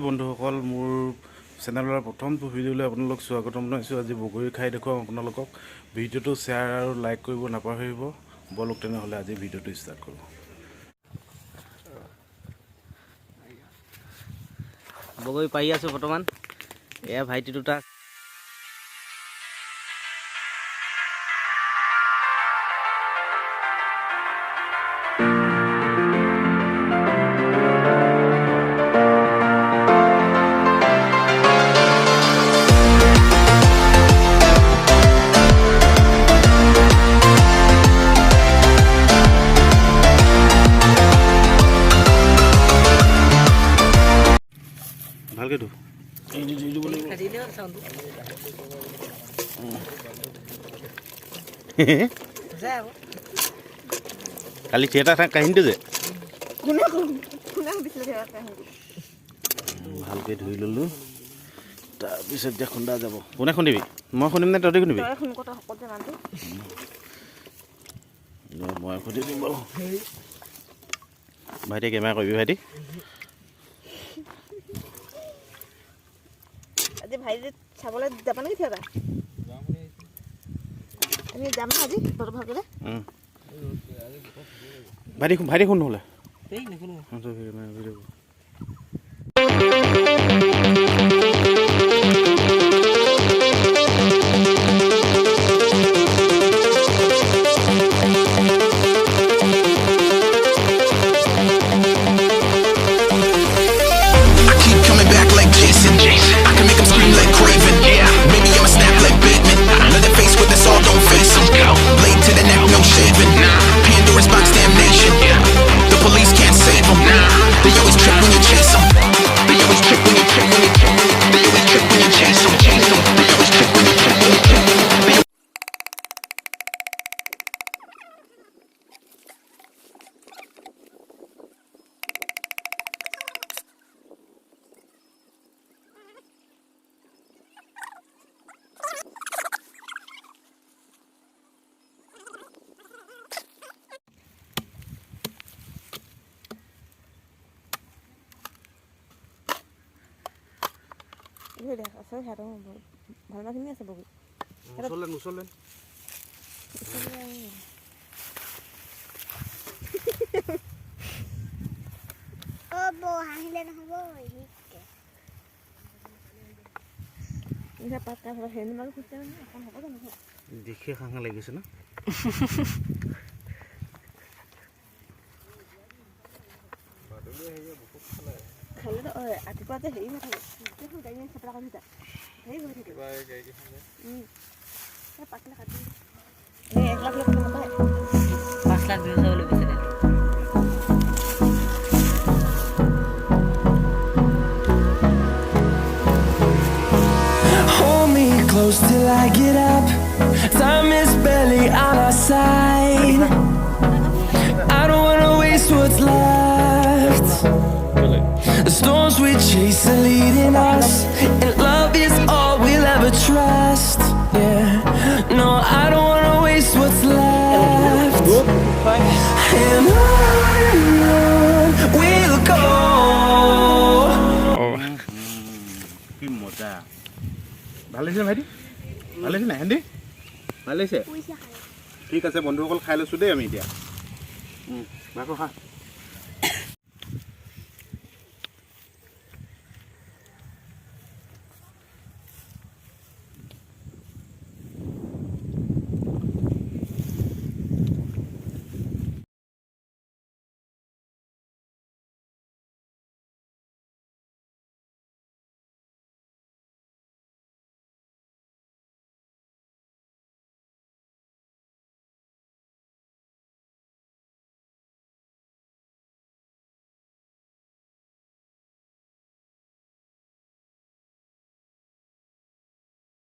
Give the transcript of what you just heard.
বন্ধুসকল মোৰ চেনেলৰ প্ৰথমটো ভিডিঅ'লৈ আপোনালোক স্বাগতম জনাইছোঁ। আজি বগৰী খাই দেখুৱাম আপোনালোকক। ভিডিঅ'টো শ্বেয়াৰ আৰু লাইক কৰিব নাপাহৰিব। বলক তেনেহ'লে আজি ভিডিঅ'টো ষ্টাৰ্ট কৰোঁ। বগৰী পাৰি আছোঁ বৰ্তমান। এয়া ভাইটি দুটা ভালকৈ ধু কালি থিয়েটাৰ কাহিনীটো যে ভালকৈ ধুই ল'লোঁ। তাৰপিছত এতিয়া খুন্দা যাব। কোনে খুন্দিবি? মই খুন্দিম নে তহঁতি খুন্দিবি? মই খুন্দি দিম বাৰু। ভাইটি কেমেৰা কৰিবি ভাইটি। আজি ভাইটি চাবলৈ যাবা নেকি থিয়েটাৰ? আমি যাম ন আজি তহঁতৰ ভালকৈ। ভাইটি শুন নহ'লে ভালমাখিনি আছে বগী মুচলেন দেখি খাং লাগিছে ন। খালে ৰাতিপুৱা যে হেৰি নাথাকে গাড়ী চেপৰা কৰি যায় হেৰি হৈ থাকে পাতলা কাটি 1 লাখ নাপায় 5 লাখ ভিউজ হ'বলৈ বিচাৰে। Close till I get up. Time is barely on our side. I don't wanna waste what's left. The storms we chase are leading us, and love is all we'll ever trust. Yeah, no, I don't wanna waste what's left. And on we'll go. কি মজা। ভাল লাগিছে ভাইটি? ভাল লাগিছে নাই হেন্দি? ভাল লাগিছে? ঠিক আছে বন্ধুসকল, খাই লৈছোঁ দেই আমি এতিয়া। ভাগৰ খা।